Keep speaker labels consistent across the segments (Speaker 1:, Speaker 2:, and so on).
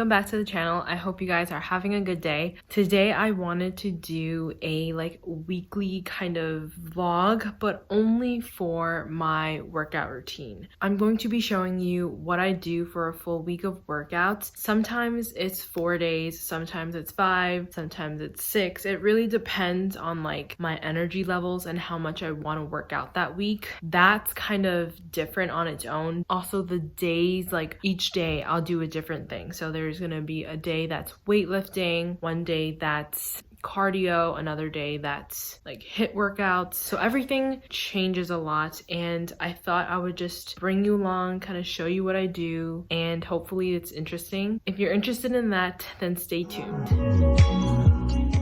Speaker 1: welcome back to the channel. I hope you guys are having a good day. Today I wanted to do a weekly kind of vlog, but only for my workout routine. I'm going to be showing you what I do for a full week of workouts. Sometimes it's 4 days, sometimes it's 5, sometimes it's 6. It really depends on my energy levels and how much I want to work out that week. That's kind of different on its own. Also the days, each day I'll do a different thing. So there's gonna be a day that's weightlifting, one day that's cardio, another day that's HIIT workouts. So everything changes a lot, and I thought I would just bring you along, kind of show you what I do, and hopefully it's interesting. If you're interested in that, then stay tuned.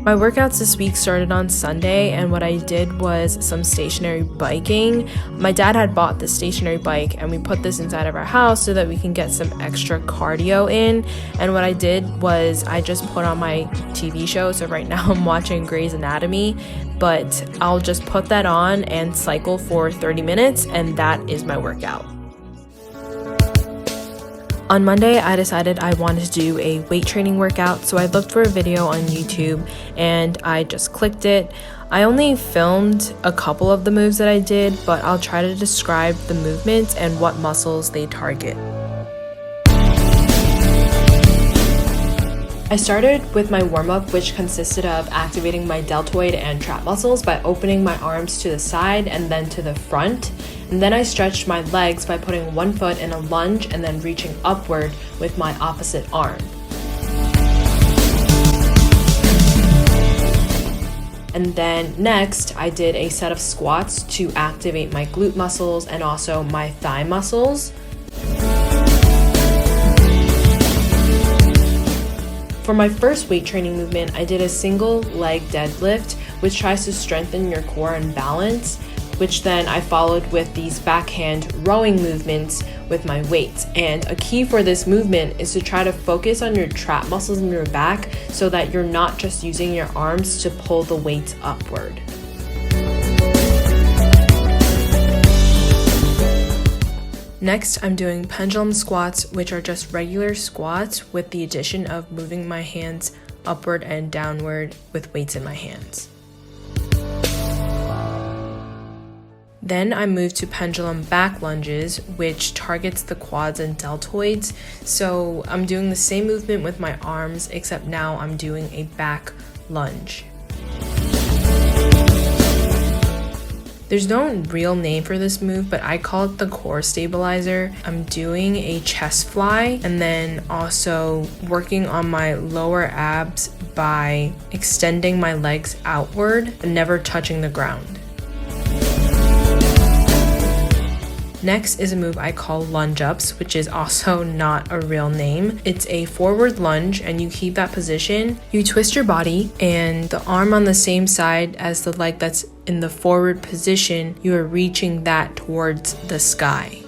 Speaker 1: My workouts this week started on Sunday, and what I did was some stationary biking. My dad had bought this stationary bike, and we put this inside of our house so that we can get some extra cardio in. And what I did was I just put on my TV show. So right now I'm watching Grey's Anatomy, but I'll just put that on and cycle for 30 minutes, and that is my workout. On Monday, I decided I wanted to do a weight training workout, so I looked for a video on YouTube and I just clicked it. I only filmed a couple of the moves that I did, but I'll try to describe the movements and what muscles they target. I started with my warm-up, which consisted of activating my deltoid and trap muscles by opening my arms to the side and then to the front. And then I stretched my legs by putting one foot in a lunge and then reaching upward with my opposite arm. And then next, I did a set of squats to activate my glute muscles and also my thigh muscles. For my first weight training movement, I did a single leg deadlift, which tries to strengthen your core and balance, which then I followed with these backhand rowing movements with my weights. And a key for this movement is to try to focus on your trap muscles in your back so that you're not just using your arms to pull the weights upward. Next, I'm doing pendulum squats, which are just regular squats with the addition of moving my hands upward and downward with weights in my hands. Then I moved to pendulum back lunges, which targets the quads and deltoids. So I'm doing the same movement with my arms, except now I'm doing a back lunge. There's no real name for this move, but I call it the core stabilizer. I'm doing a chest fly and then also working on my lower abs by extending my legs outward and never touching the ground. Next is a move I call lunge ups, which is also not a real name. It's a forward lunge, and you keep that position. You twist your body and the arm on the same side as the leg that's in the forward position, you are reaching that towards the sky.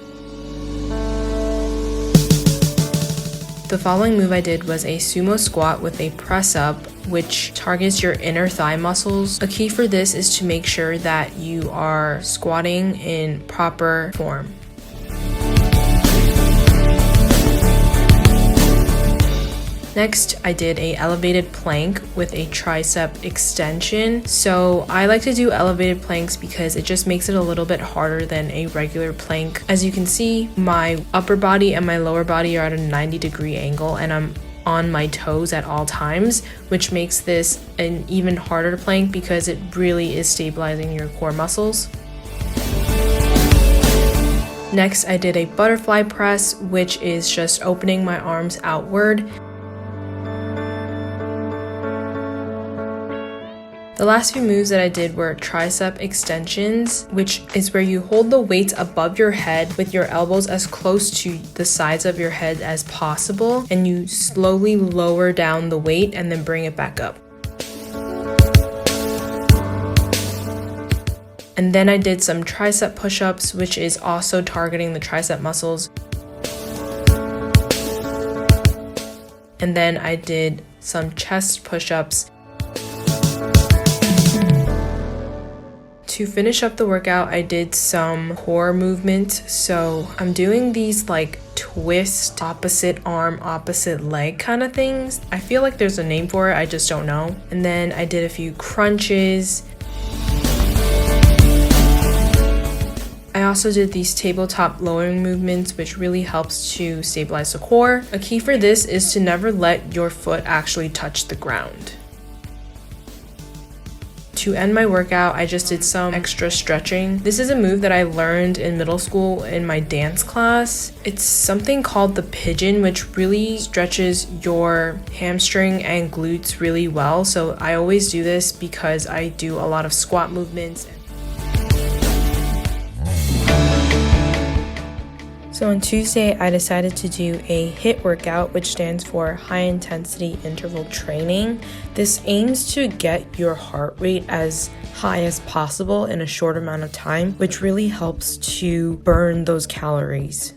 Speaker 1: The following move I did was a sumo squat with a press up, which targets your inner thigh muscles. A key for this is to make sure that you are squatting in proper form. Next, I did a elevated plank with a tricep extension. So I like to do elevated planks because it just makes it a little bit harder than a regular plank. As you can see, my upper body and my lower body are at a 90-degree angle, and I'm on my toes at all times, which makes this an even harder plank because it really is stabilizing your core muscles. Next, I did a butterfly press, which is just opening my arms outward. The last few moves that I did were tricep extensions, which is where you hold the weights above your head with your elbows as close to the sides of your head as possible, and you slowly lower down the weight and then bring it back up. And then I did some tricep push-ups, which is also targeting the tricep muscles. And then I did some chest push-ups To finish up the workout, I did some core movements. So I'm doing these like twist, opposite arm, opposite leg kind of things. I feel like there's a name for it, I just don't know. And then I did a few crunches. I also did these tabletop lowering movements, which really helps to stabilize the core. A key for this is to never let your foot actually touch the ground. To end my workout, I just did some extra stretching. This is a move that I learned in middle school in my dance class. It's something called the pigeon, which really stretches your hamstring and glutes really well. So I always do this because I do a lot of squat movements. So on Tuesday, I decided to do a HIIT workout, which stands for high intensity interval training. This aims to get your heart rate as high as possible in a short amount of time, which really helps to burn those calories.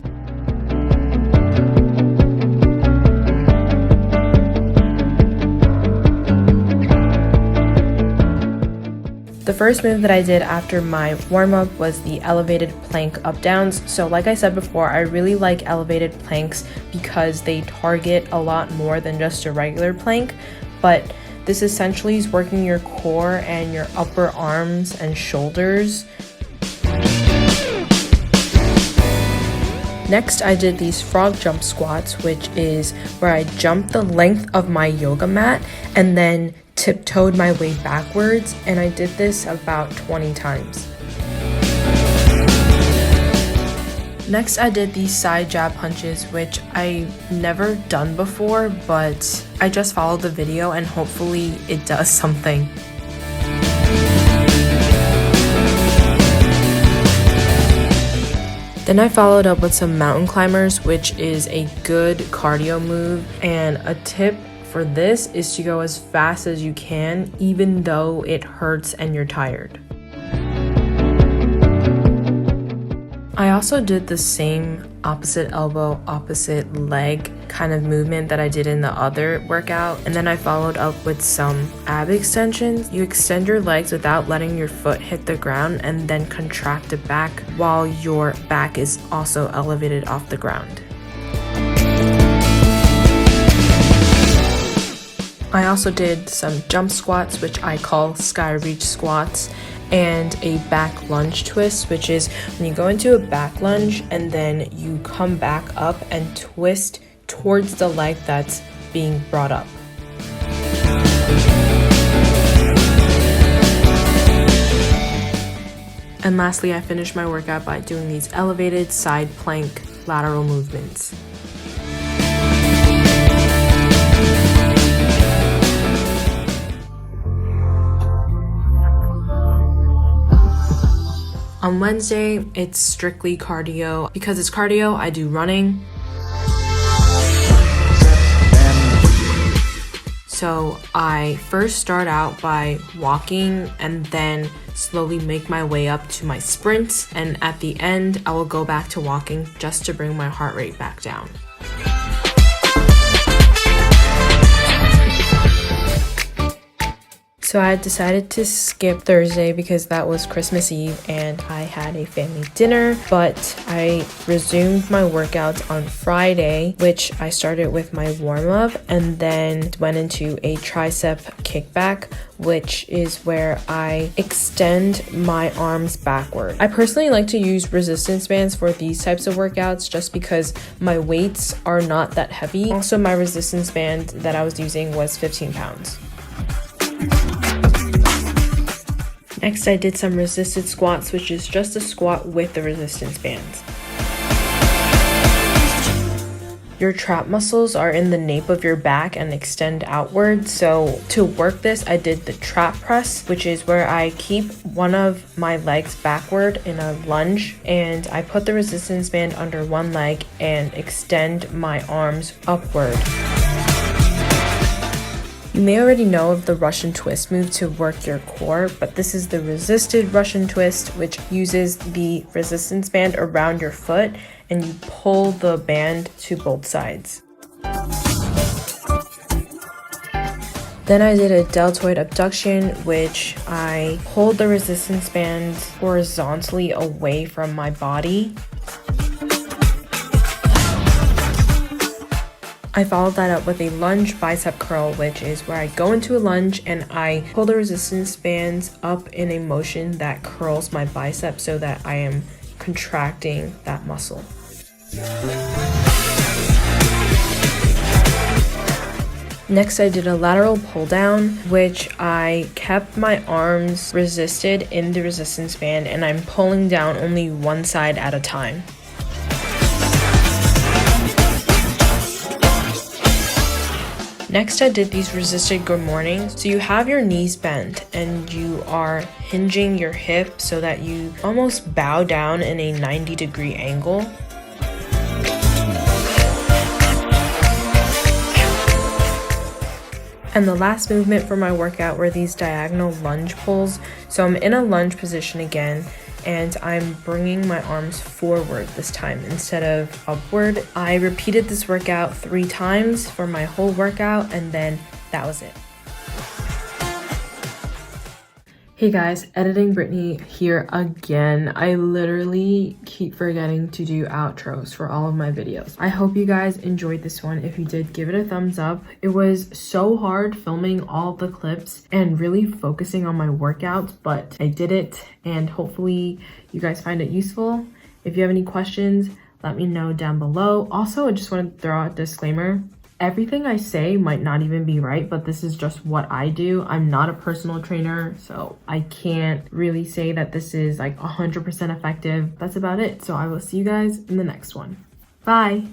Speaker 1: The first move that I did after my warm-up was the elevated plank up-downs. So like I said before, I really like elevated planks because they target a lot more than just a regular plank, but this essentially is working your core and your upper arms and shoulders. Next, I did these frog jump squats, which is where I jumped the length of my yoga mat and then tiptoed my way backwards, and I did this about 20 times. Next, I did these side jab punches, which I've never done before, but I just followed the video and hopefully it does something. Then I followed up with some mountain climbers, which is a good cardio move, and a tip for this is to go as fast as you can, even though it hurts and you're tired. I also did the same opposite elbow, opposite leg kind of movement that I did in the other workout, and then I followed up with some ab extensions. You extend your legs without letting your foot hit the ground and then contract it back while your back is also elevated off the ground. I also did some jump squats, which I call sky reach squats, and a back lunge twist, which is when you go into a back lunge and then you come back up and twist towards the leg that's being brought up. And lastly, I finished my workout by doing these elevated side plank lateral movements. On Wednesday, it's strictly cardio. Because it's cardio, I do running. So I first start out by walking and then slowly make my way up to my sprints. And at the end, I will go back to walking just to bring my heart rate back down. So I decided to skip Thursday because that was Christmas Eve and I had a family dinner, but I resumed my workouts on Friday, which I started with my warm-up and then went into a tricep kickback, which is where I extend my arms backward. I personally like to use resistance bands for these types of workouts just because my weights are not that heavy. Also, my resistance band that I was using was 15 pounds. Next, I did some resisted squats, which is just a squat with the resistance bands. Your trap muscles are in the nape of your back and extend outward. So to work this, I did the trap press, which is where I keep one of my legs backward in a lunge and I put the resistance band under one leg and extend my arms upward. You may already know of the Russian twist move to work your core, but this is the resisted Russian twist, which uses the resistance band around your foot and you pull the band to both sides. Then I did a deltoid abduction, which I hold the resistance band horizontally away from my body. I followed that up with a lunge bicep curl, which is where I go into a lunge and I pull the resistance bands up in a motion that curls my bicep so that I am contracting that muscle. Next, I did a lateral pull down, which I kept my arms resisted in the resistance band and I'm pulling down only one side at a time. Next, I did these resisted good mornings. So you have your knees bent and you are hinging your hip so that you almost bow down in a 90-degree angle. And the last movement for my workout were these diagonal lunge pulls. So I'm in a lunge position again, and I'm bringing my arms forward this time instead of upward. I repeated this workout 3 times for my whole workout, and then that was it. Hey guys, Editing Brittany here again. I literally keep forgetting to do outros for all of my videos. I hope you guys enjoyed this one. If you did, give it a thumbs up. It was so hard filming all the clips and really focusing on my workouts, but I did it, and hopefully you guys find it useful. If you have any questions, let me know down below. Also, I just want to throw out a disclaimer. Everything I say might not even be right, but this is just what I do. I'm not a personal trainer, so I can't really say that this is like 100% effective. That's about it. So I will see you guys in the next one. Bye.